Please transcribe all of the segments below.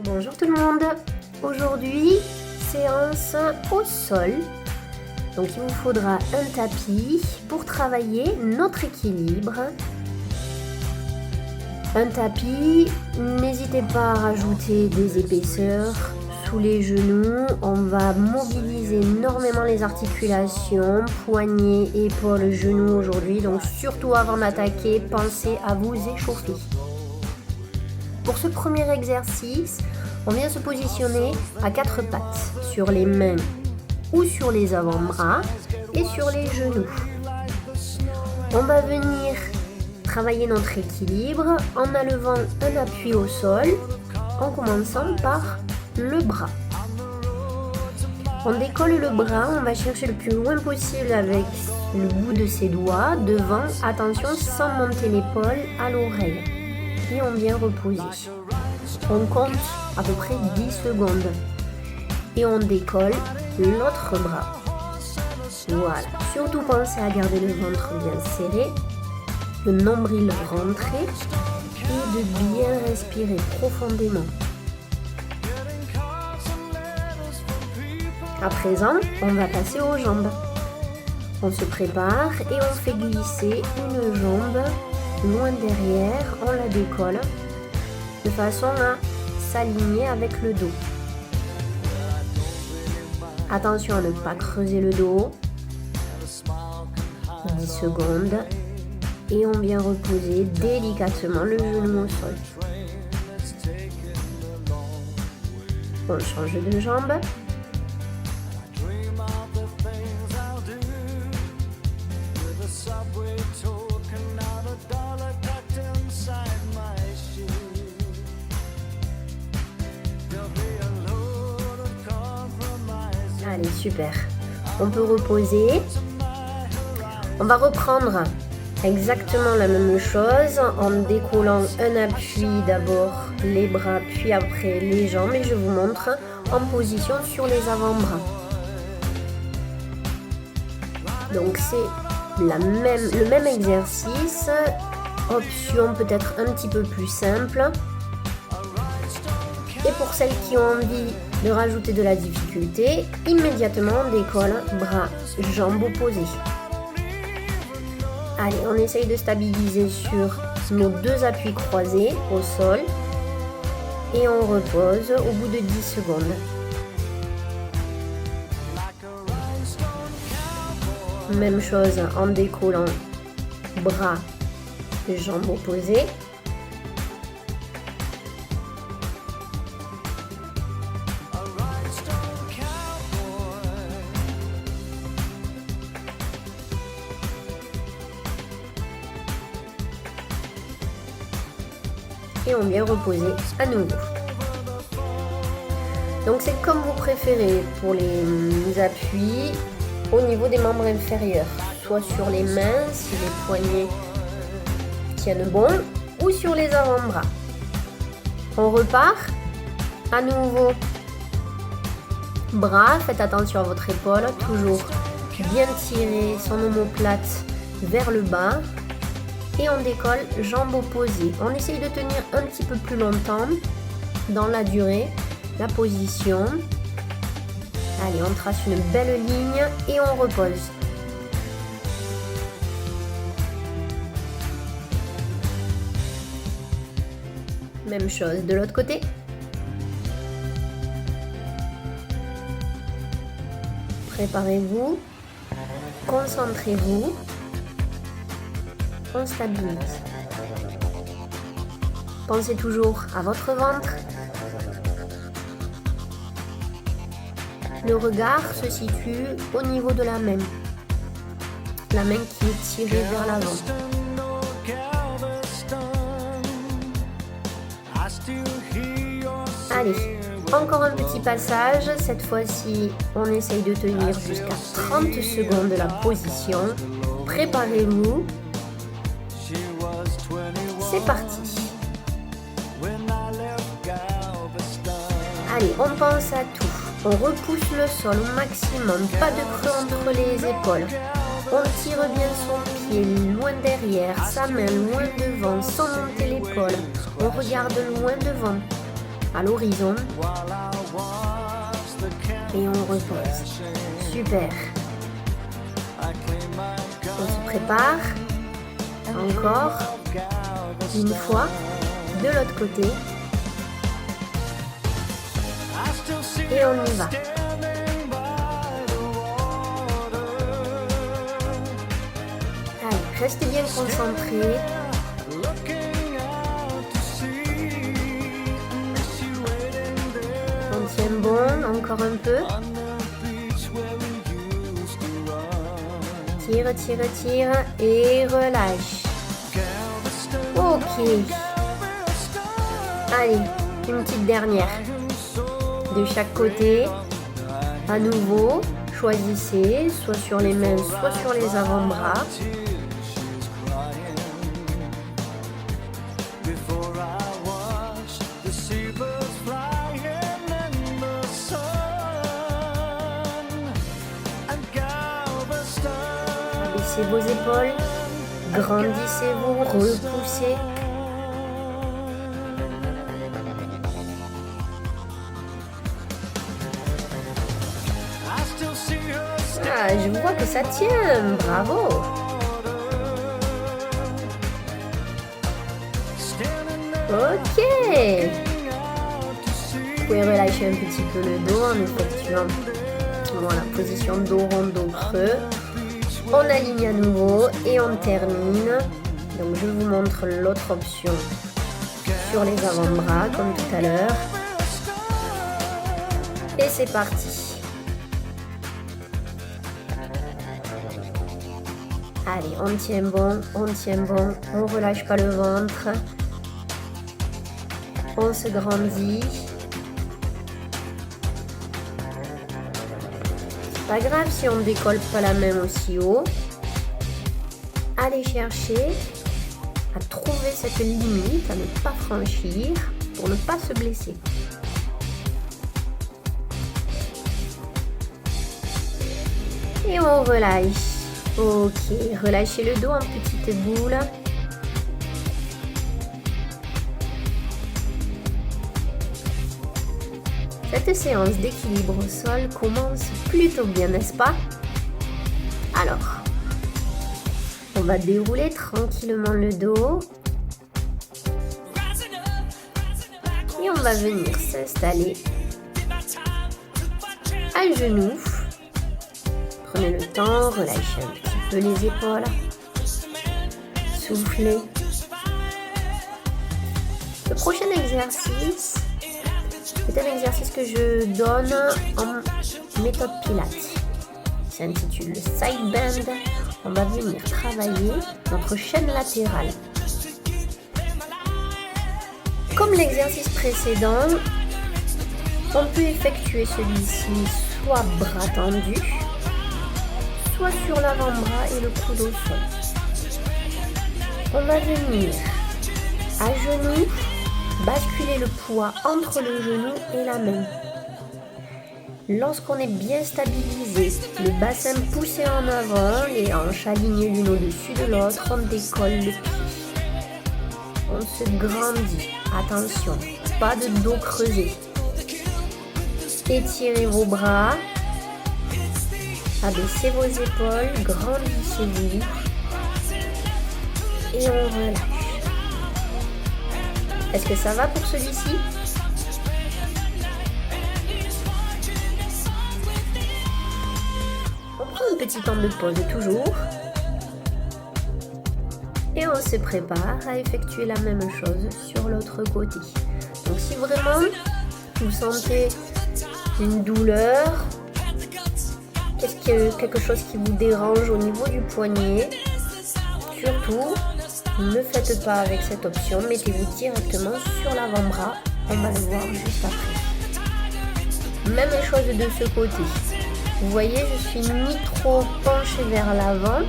Bonjour tout le monde. Aujourd'hui, séance au sol. Donc il vous faudra un tapis pour travailler notre équilibre. Un tapis, n'hésitez pas à rajouter des épaisseurs sous les genoux. On va mobiliser énormément les articulations, poignets, épaules, genoux aujourd'hui. Donc surtout avant d'attaquer, pensez à vous échauffer. Pour ce premier exercice, on vient se positionner à quatre pattes, sur les mains ou sur les avant-bras et sur les genoux. On va venir travailler notre équilibre en enlevant un appui au sol, en commençant par le bras. On décolle le bras, on va chercher le plus loin possible avec le bout de ses doigts, devant, attention, sans monter l'épaule à l'oreille. Et on vient reposer. On compte à peu près 10 secondes. Et on décolle l'autre bras. Voilà. Surtout pensez à garder le ventre bien serré, le nombril rentré et de bien respirer profondément. À présent, on va passer aux jambes. On se prépare et on fait glisser une jambe loin derrière, on la décolle de façon à s'aligner avec le dos. Attention à ne pas creuser le dos. 10 secondes et on vient reposer délicatement le genou au sol. On change de jambe. Allez, super. On peut reposer. On va reprendre exactement la même chose en décollant un appui, d'abord les bras, puis après les jambes. Et je vous montre en position sur les avant-bras. Donc c'est le même exercice. Option peut-être un petit peu plus simple. Et pour celles qui ont envie de rajouter de la difficulté, immédiatement on décolle bras, jambes opposées. Allez, on essaye de stabiliser sur nos deux appuis croisés au sol et on repose au bout de 10 secondes. Même chose en décollant bras, jambes opposées. Et on vient reposer à nouveau. Donc c'est comme vous préférez pour les appuis au niveau des membres inférieurs, soit sur les mains si les poignets tiennent bon, ou sur les avant-bras. On repart à nouveau. Bras, faites attention à votre épaule, toujours bien tirer son omoplate vers le bas. Et on décolle jambes opposées. On essaye de tenir un petit peu plus longtemps dans la durée, la position. Allez, on trace une belle ligne et on repose. Même chose de l'autre côté. Préparez-vous, concentrez-vous. On stabilise. Pensez toujours à votre ventre. Le regard se situe au niveau de la main. La main qui est tirée vers l'avant. Allez, encore un petit passage. Cette fois-ci, on essaye de tenir jusqu'à 30 secondes la position. Préparez-vous. C'est parti. Allez, on pense à tout. On repousse le sol au maximum, pas de creux entre les épaules. On tire bien son pied loin derrière, sa main loin devant, sans monter l'épaule. On regarde loin devant. à l'horizon. Et on repose. Super. On se prépare. Encore. Une fois. De l'autre côté. Et on y va. Allez, restez bien concentrés. On tient bon, encore un peu. Tire, tire, tire et relâche. Ok. Allez, une petite dernière. De chaque côté. À nouveau, choisissez soit sur les mains, soit sur les avant-bras. Abaissez vos épaules, grandissez-vous, repoussez. Ah, je vois que ça tient, bravo. Ok. Vous pouvez relâcher un petit peu le dos en effectuant voilà, position dos rond, dos creux. On aligne à nouveau et on termine. Donc je vous montre l'autre option sur les avant-bras comme tout à l'heure. Et c'est parti. Allez, on tient bon, on relâche pas le ventre. On se grandit. C'est pas grave si on ne décolle pas la main aussi haut. Allez chercher à trouver cette limite, à ne pas franchir pour ne pas se blesser. Et on relâche. Ok, relâchez le dos en petite boule. Cette séance d'équilibre au sol commence plutôt bien, n'est-ce pas? Alors, on va dérouler tranquillement le dos. Et on va venir s'installer à genoux. Prenez le temps, relâchez un petit peu les épaules. Soufflez. Le prochain exercice, c'est un exercice que je donne en méthode Pilates. Il s'intitule le side bend. On va venir travailler notre chaîne latérale. Comme l'exercice précédent, on peut effectuer celui-ci soit bras tendus, soit sur l'avant-bras et le coude au sol. On va venir à genoux, basculer le poids entre le genou et la main. Lorsqu'on est bien stabilisé, le bassin poussé en avant, les hanches alignées l'une au-dessus de l'autre, on décolle le pied. On se grandit. Attention, pas de dos creusé. Étirez vos bras. Abaissez vos épaules, grandissez-vous. Et on relâche. Est-ce que ça va pour celui-ci? On prend un petit temps de pause toujours. Et on se prépare à effectuer la même chose sur l'autre côté. Donc si vraiment vous sentez une douleur, quelque chose qui vous dérange au niveau du poignet, surtout, ne faites pas avec cette option, mettez-vous directement sur l'avant-bras, on va le voir juste après. Même chose de ce côté. Vous voyez, je suis ni trop penchée vers l'avant,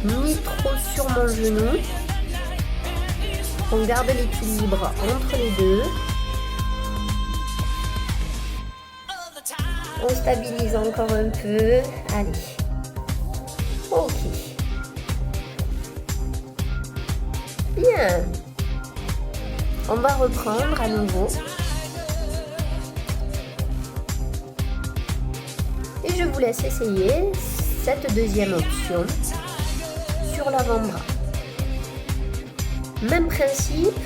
ni trop sur mon genou. On garde l'équilibre entre les deux. On stabilise encore un peu. Allez. Ok. Bien. On va reprendre à nouveau. Et je vous laisse essayer cette deuxième option sur l'avant-bras. Même principe,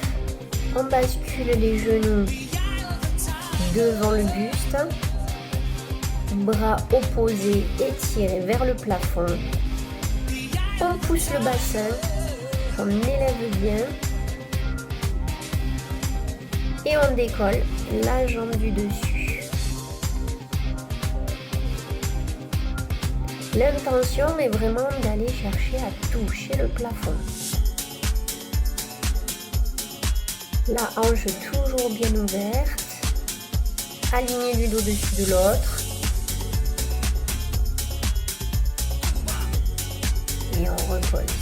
on bascule les genoux devant le buste, bras opposés étirés vers le plafond. On pousse le bassin, on élève bien et on décolle la jambe du dessus. L'intention est vraiment d'aller chercher à toucher le plafond. La hanche toujours bien ouverte, alignée du dos dessus de l'autre. Et on repose.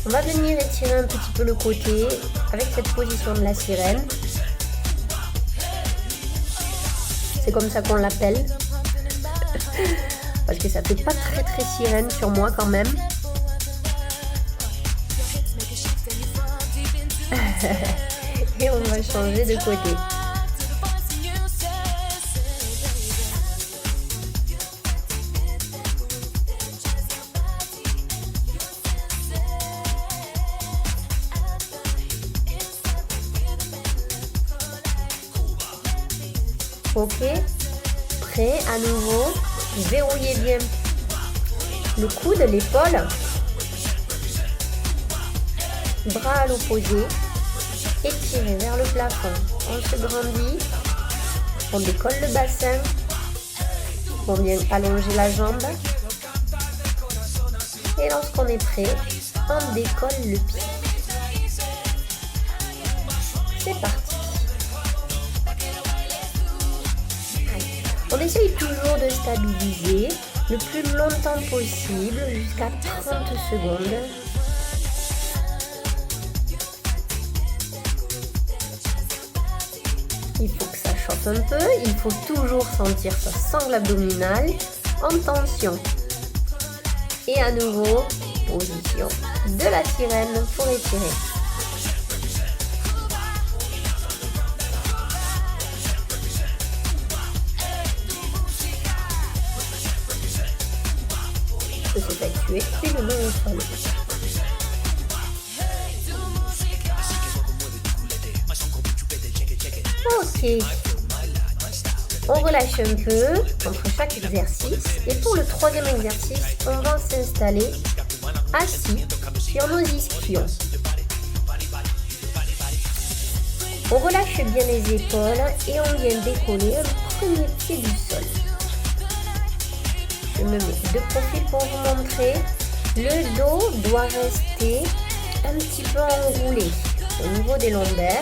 On va venir étirer un petit peu le côté avec cette position de la sirène. C'est comme ça qu'on l'appelle. Parce que ça fait pas très sirène sur moi quand même. Et on va changer de côté. Ok, prêt à nouveau. Verrouillez bien le coude, l'épaule. Bras à l'opposé. Étirez vers le plafond. On se grandit. On décolle le bassin. On vient allonger la jambe. Et lorsqu'on est prêt, on décolle le pied. C'est parti. On essaye toujours de stabiliser le plus longtemps possible, jusqu'à 30 secondes. Il faut que ça chauffe un peu, il faut toujours sentir sa sangle abdominale en tension. Et à nouveau, position de la sirène pour étirer. S'effectuer puis le main au sol. Ok. On relâche un peu entre chaque exercice. Et pour le troisième exercice, on va s'installer assis sur nos ischions. On relâche bien les épaules et on vient décoller un premier pied du sol. Je me mets de profil pour vous montrer. Le dos doit rester un petit peu enroulé au niveau des lombaires.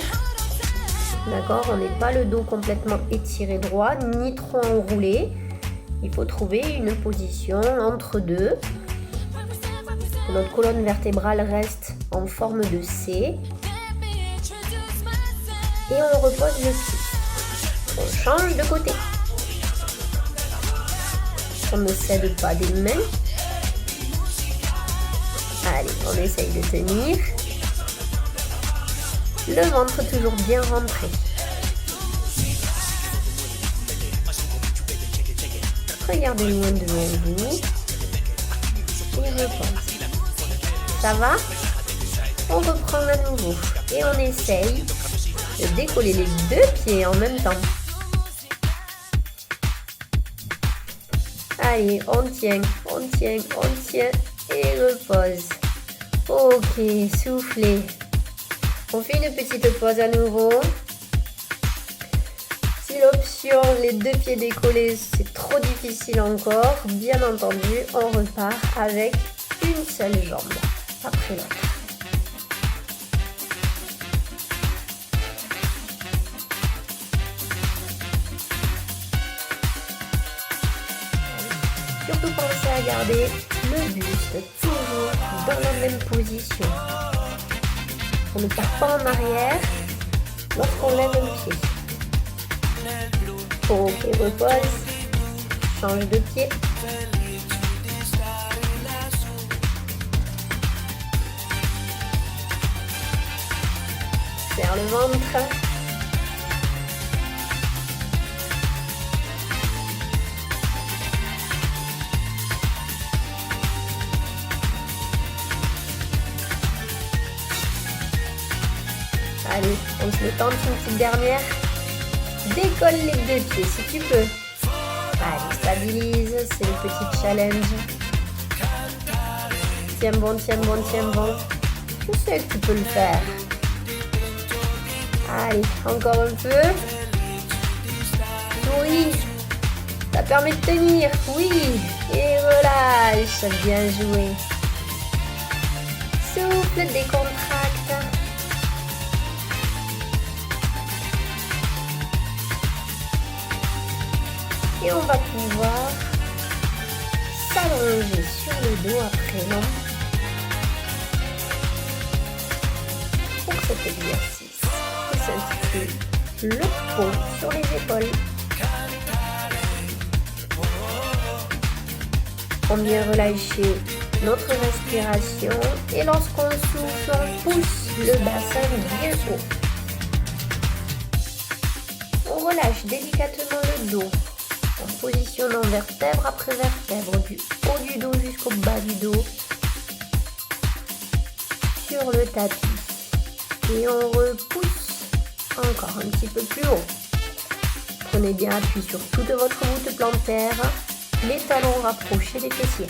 D'accord, on n'est pas le dos complètement étiré droit, ni trop enroulé. Il faut trouver une position entre deux. Notre colonne vertébrale reste en forme de C. Et on repose le pied. On change de côté. On ne cède pas des mains. Allez, on essaye de tenir. Le ventre toujours bien rentré. Regardez loin devant vous. Et repose. Ça va? On reprend à nouveau. Et on essaye de décoller les deux pieds en même temps. Allez, on tient et repose. Ok, soufflez. On fait une petite pause à nouveau. Si l'option les deux pieds décollés, c'est trop difficile encore, bien entendu, on repart avec une seule jambe après l'autre. Surtout pensez à garder le buste toujours dans la même position. On ne part pas en arrière lorsqu'on lève un pied. Ok, repose. Change de pied. serre le ventre. Allez, on se le tente une petite dernière. Décolle les deux pieds si tu peux. Allez, stabilise, c'est le petit challenge. Tiens bon, tiens bon, tiens bon. Je sais que tu peux le faire. Allez, encore un peu. Souris. Ça permet de tenir, oui. Et relâche, bien joué. Souffle, décontracte. Et on va pouvoir s'allonger sur le dos à présent pour cet exercice qui s'intitule le pont sur les épaules. On vient relâcher notre respiration et lorsqu'on souffle, on pousse le bassin bien haut. On relâche délicatement le dos en positionnant vertèbre après vertèbre du haut du dos jusqu'au bas du dos sur le tapis. Et on repousse encore un petit peu plus haut. Prenez bien appui sur toute votre voûte plantaire, les talons rapprochés des fessiers.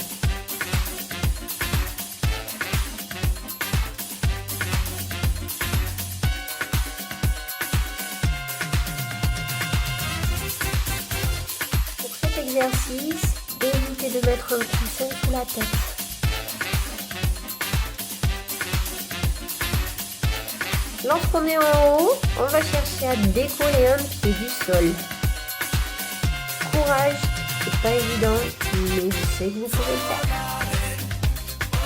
Pour cet exercice, évitez de mettre un coussin sous la tête. Lorsqu'on est en haut, on va chercher à décoller un pied du sol. Courage, c'est pas évident, mais je sais que vous pouvez le faire.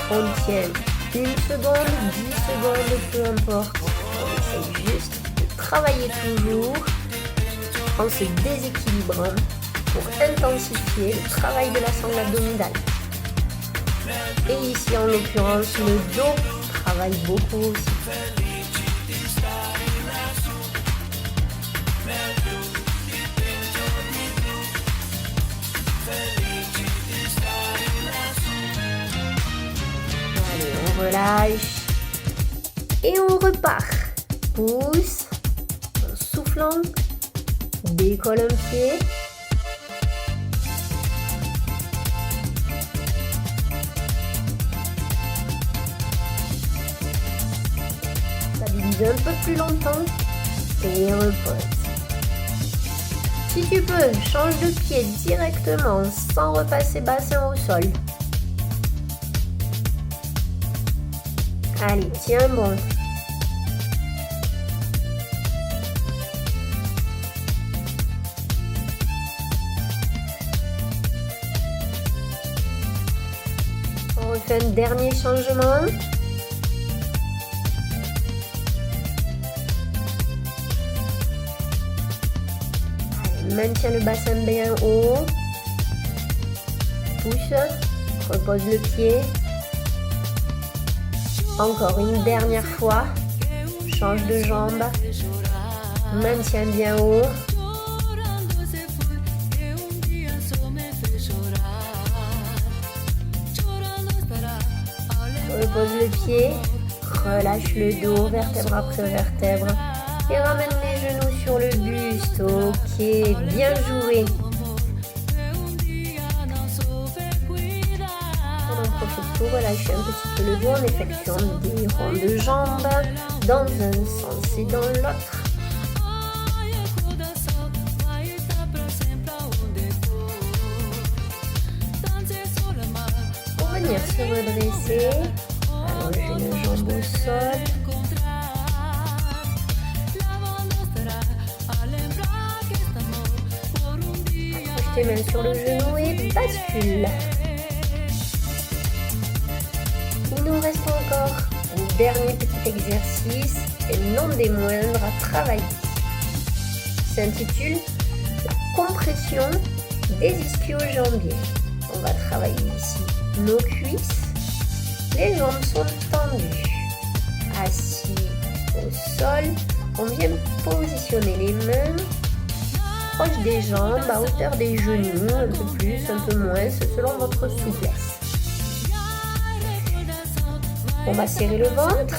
On tient 1 seconde, 10 secondes, peu importe. On essaye juste de travailler toujours en se déséquilibrant pour intensifier le travail de la sangle abdominale. Et ici, en l'occurrence, le dos travaille beaucoup aussi. Allez, on relâche et on repart. Pousse en soufflant, décolle un pied. Stabilise un peu plus longtemps et repose. Si tu peux, change de pied directement sans repasser bassin au sol. Allez, tiens bon. On refait un dernier changement. Maintiens le bassin bien haut. Pousse. Repose le pied. Encore une dernière fois. Change de jambe. Maintiens bien haut. Repose le pied. Relâche le dos, vertèbre après vertèbre. Et ramène les genoux sur le buste. Ok, bien joué. On en profite pour relâcher un petit peu le dos en effectuant des ronds de jambes dans un sens et dans l'autre. Pour venir se redresser, allongez une jambe au sol. Tes mains sur le genou et bascule. Il nous reste encore un dernier petit exercice et non des moindres à travailler. Il s'intitule compression des ischio-jambiers. On va travailler ici nos cuisses. Les jambes sont tendues. Assis au sol. On vient positionner les mains proche des jambes, à hauteur des genoux, un peu plus, un peu moins, selon votre souplesse. On va serrer le ventre,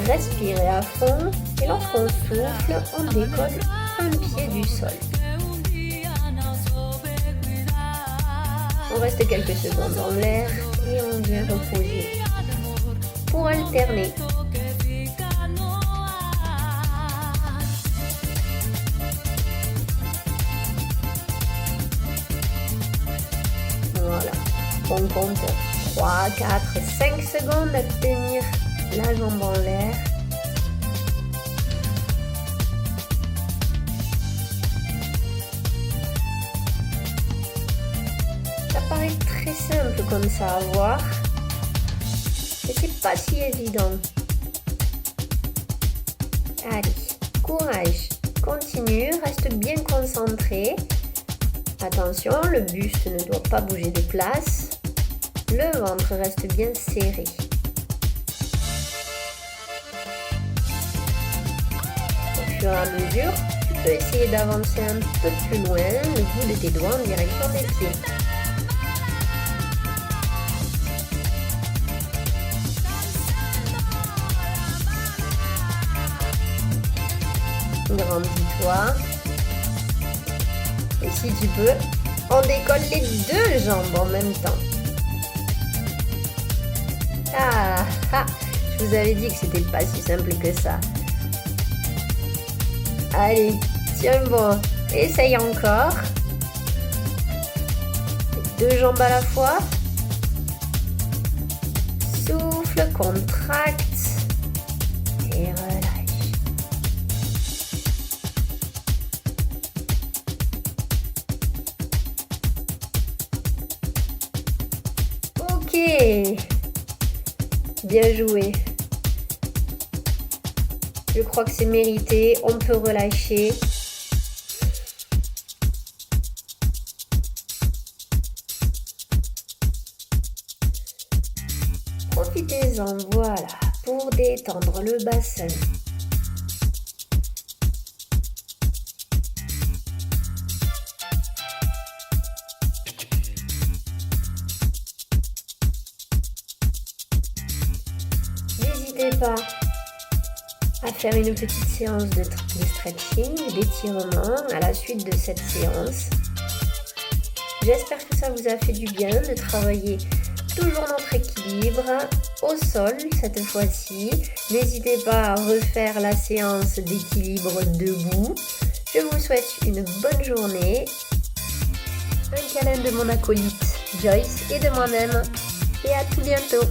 respirer à fond et lorsqu'on souffle, on décolle un pied du sol. On reste quelques secondes dans l'air et on vient reposer. Pour alterner, voilà, on compte 3, 4, 5 secondes à tenir la jambe en l'air. Ça paraît très simple comme ça à voir, mais c'est pas si évident. Allez, courage, continue, reste bien concentré. Attention, le buste ne doit pas bouger de place. Le ventre reste bien serré. Au fur et à mesure, tu peux essayer d'avancer un peu plus loin le bout de tes doigts en direction des pieds. Grandis-toi. Et si tu peux, on décolle les deux jambes en même temps. Je vous avais dit que c'était pas si simple que ça. Allez, tiens bon, essaye encore. Deux jambes à la fois. Souffle, contracte et relâche. Ok. Bien joué. Je crois que c'est mérité. On peut relâcher. Profitez-en, voilà, pour détendre le bassin. N'hésitez pas à faire une petite séance de stretching, d'étirement à la suite de cette séance. J'espère que ça vous a fait du bien de travailler toujours notre équilibre au sol cette fois-ci. N'hésitez pas à refaire la séance d'équilibre debout. Je vous souhaite une bonne journée. Un câlin de mon acolyte Joyce et de moi-même. Et à tout bientôt.